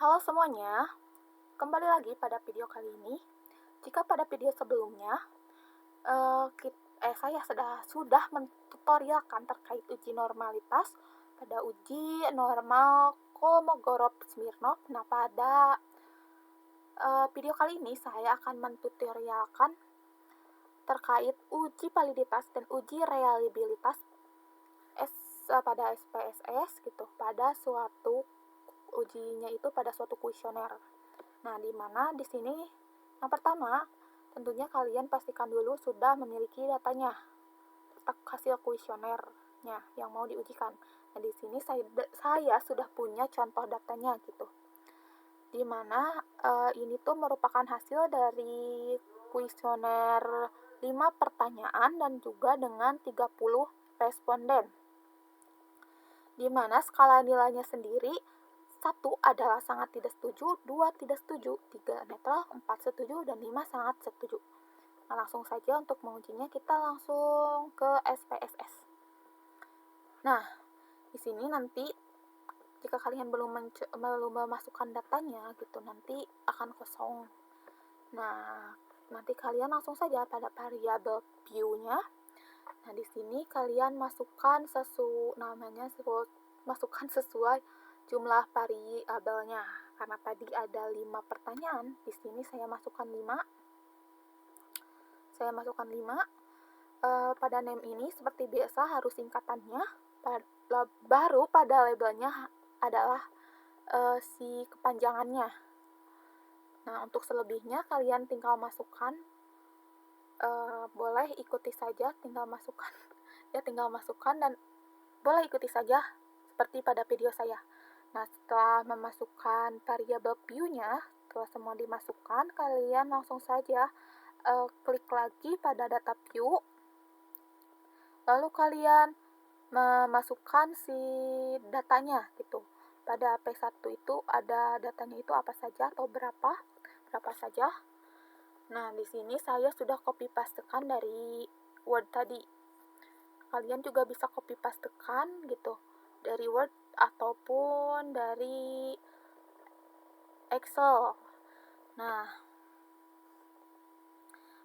Halo semuanya, kembali lagi pada video kali ini. Jika pada video sebelumnya, saya sudah mentutorialkan terkait uji normalitas pada uji normal Kolmogorov-Smirnov. Nah, pada video kali ini saya akan mentutorialkan terkait uji validitas dan uji reliabilitas pada SPSS gitu, pada suatu ujinya itu pada suatu kuesioner. Nah, di mana di sini yang pertama, tentunya kalian pastikan dulu sudah memiliki datanya, hasil kuesionernya yang mau diujikan. Nah, di sini saya sudah punya contoh datanya gitu. Di mana ini tuh merupakan hasil dari kuesioner 5 pertanyaan dan juga dengan 30 responden. Di mana skala nilainya sendiri 1 adalah sangat tidak setuju, 2 tidak setuju, 3 netral, 4 setuju, dan 5 sangat setuju. Nah, langsung saja untuk mengujinya kita langsung ke SPSS. Nah, di sini nanti jika kalian belum memasukkan datanya gitu, nanti akan kosong. Nah, nanti kalian langsung saja pada variabel view-nya. Nah, di sini kalian masukkan sesuai jumlah variabelnya. Karena tadi ada 5 pertanyaan, di sini saya masukkan 5. Pada name ini seperti biasa harus singkatannya. Baru pada labelnya adalah si kepanjangannya. Nah, untuk selebihnya kalian tinggal masukkan, boleh ikuti saja, tinggal masukkan dan boleh ikuti saja seperti pada video saya. Nah, setelah memasukkan variabel view-nya, setelah semua dimasukkan, kalian langsung saja klik lagi pada data view, lalu kalian memasukkan si datanya gitu. Pada P1 itu ada datanya itu apa saja atau berapa saja. Nah, di sini saya sudah copy pastekan dari Word tadi. Kalian juga bisa copy pastekan gitu dari Word ataupun dari Excel. Nah,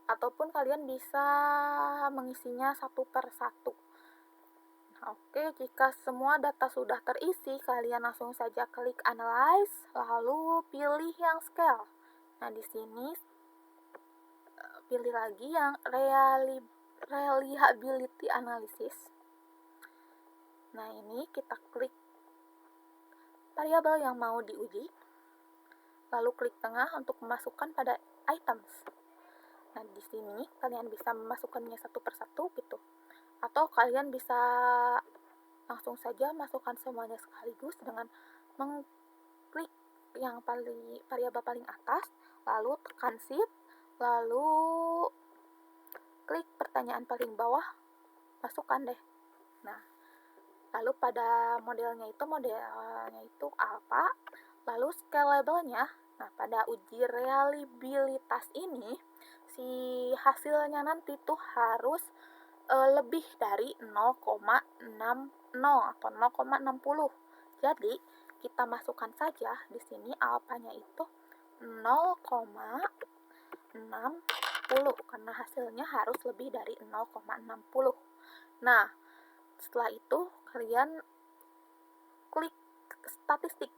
ataupun kalian bisa mengisinya satu per satu. Nah, oke, jika semua data sudah terisi, kalian langsung saja klik Analyze, lalu pilih yang Scale. Nah, di sini pilih lagi yang Reliability Analysis. Nah, ini kita klik variabel yang mau diuji, lalu klik tengah untuk memasukkan pada items. Nah, di sini kalian bisa memasukkannya satu per satu gitu. Atau kalian bisa langsung saja masukkan semuanya sekaligus dengan mengklik yang variabel paling atas, lalu tekan Shift, lalu klik pertanyaan paling bawah, masukkan deh. Nah, lalu pada modelnya itu alpha, lalu scalable-nya. Nah, pada uji reliabilitas ini, si hasilnya nanti tuh harus lebih dari 0,60 atau 0,60. Jadi, kita masukkan saja di sini alfanya itu 0,60 karena hasilnya harus lebih dari 0,60. Nah, setelah itu kalian klik statistik.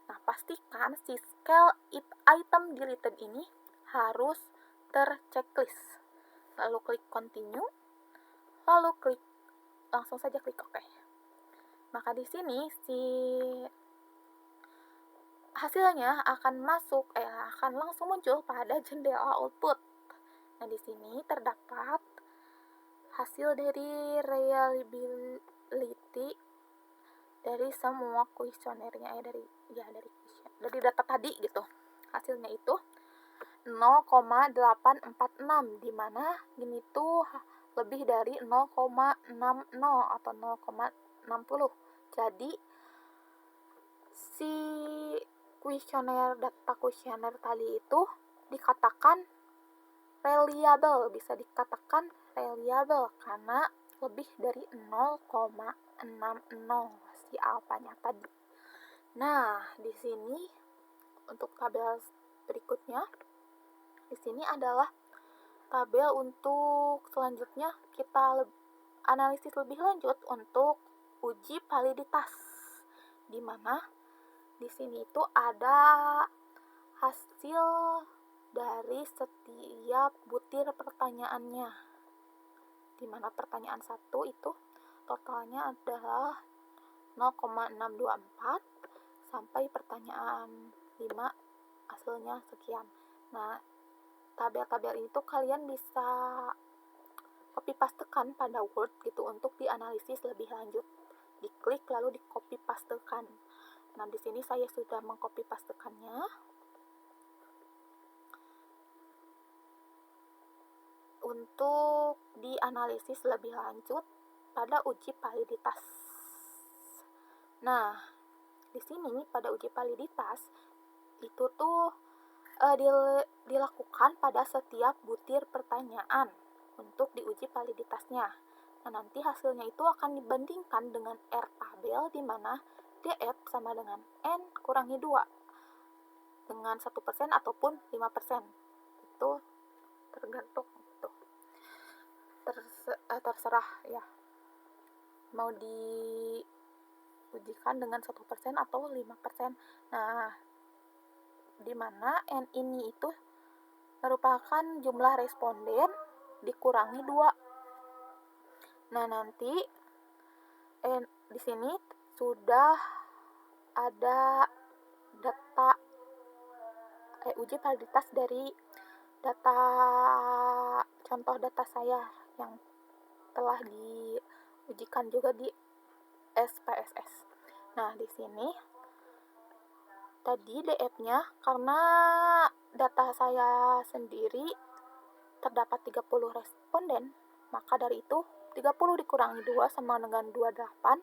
Nah, pastikan si scale if item deleted ini harus terchecklist. Lalu klik continue, lalu langsung saja klik OK. Maka di sini si hasilnya akan langsung muncul pada jendela output. Nah, di sini terdapat hasil dari reliability dari semua kuesionernya dari data tadi gitu. Hasilnya itu 0,846, di mana ini tuh lebih dari 0,60 atau 0,60. Jadi si data kuesioner tadi itu bisa dikatakan reliable karena lebih dari 0,60 si alfanya tadi. Nah, di sini untuk tabel berikutnya, di sini adalah tabel untuk selanjutnya kita analisis lebih lanjut untuk uji validitas, di mana di sini itu ada hasil dari setiap butir pertanyaannya, di mana pertanyaan 1 itu totalnya adalah 0,624 sampai pertanyaan 5 hasilnya sekian. Nah, tabel-tabel itu kalian bisa copy pastekan pada Word gitu untuk dianalisis lebih lanjut. Diklik lalu di copy pastekan. Nah, di sini saya sudah mengcopy pastekannya. Untuk dianalisis lebih lanjut pada uji validitas. Nah, di sini pada uji validitas itu tuh dilakukan pada setiap butir pertanyaan untuk diuji validitasnya. Nah, nanti hasilnya itu akan dibandingkan dengan R tabel, di mana DF sama dengan N kurangi 2 dengan 1% ataupun 5%. Itu tergantung gitu. Terserah ya, mau diujikan dengan 1% atau 5%. Nah, di mana N ini itu merupakan jumlah responden dikurangi 2. Nah, nanti di sini sudah ada data uji validitas dari contoh data saya yang telah diujikan juga di SPSS. Nah, di sini tadi DF-nya karena data saya sendiri terdapat 30 responden, maka dari itu 30 dikurangi 2 sama dengan 28.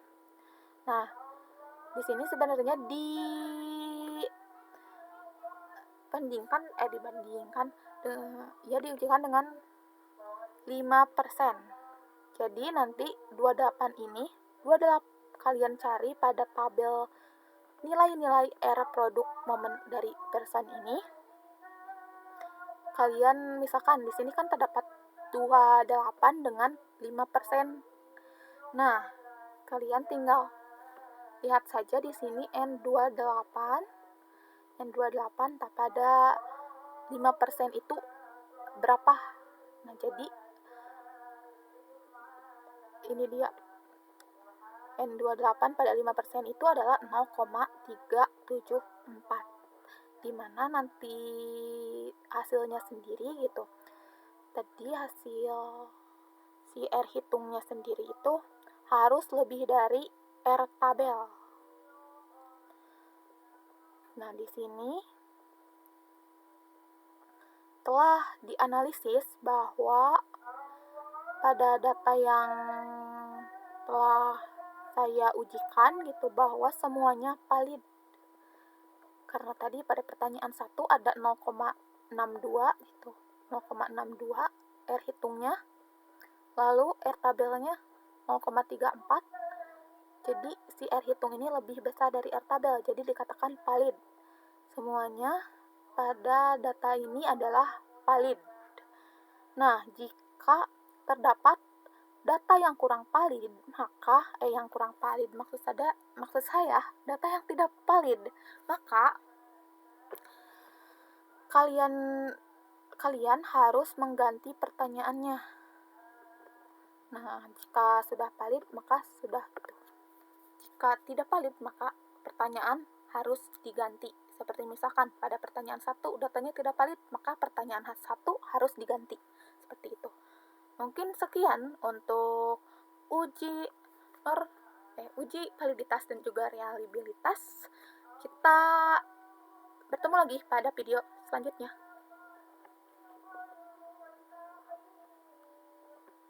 Nah, di sini sebenarnya diujikan dengan 5%. Jadi nanti 28 ini 28 kalian cari pada tabel nilai-nilai R produk momen dari persen ini. Kalian misalkan di sini kan terdapat 28 dengan 5%. Nah, kalian tinggal lihat saja di sini N28 pada 5% itu berapa. Nah, jadi ini dia N28 pada 5% itu adalah 0,374, dimana nanti hasilnya sendiri gitu. Tadi hasil si R hitungnya sendiri itu harus lebih dari R tabel. Nah, di sini telah dianalisis bahwa pada data yang telah saya ujikan gitu bahwa semuanya valid. Karena tadi pada pertanyaan 1 ada 0,62 gitu. 0,62 R hitungnya. Lalu R tabelnya 0,34. Jadi si R hitung ini lebih besar dari R tabel, jadi dikatakan valid. Semuanya pada data ini adalah valid. Nah, jika terdapat data yang kurang valid, maka maksud saya data yang tidak valid, maka kalian harus mengganti pertanyaannya. Nah, jika sudah valid maka sudah gitu. Jika tidak valid maka pertanyaan harus diganti. Seperti misalkan pada pertanyaan 1 datanya tidak valid, maka pertanyaan 1 harus diganti. Seperti itu. Mungkin sekian untuk uji validitas dan juga reliabilitas. Kita bertemu lagi pada video selanjutnya.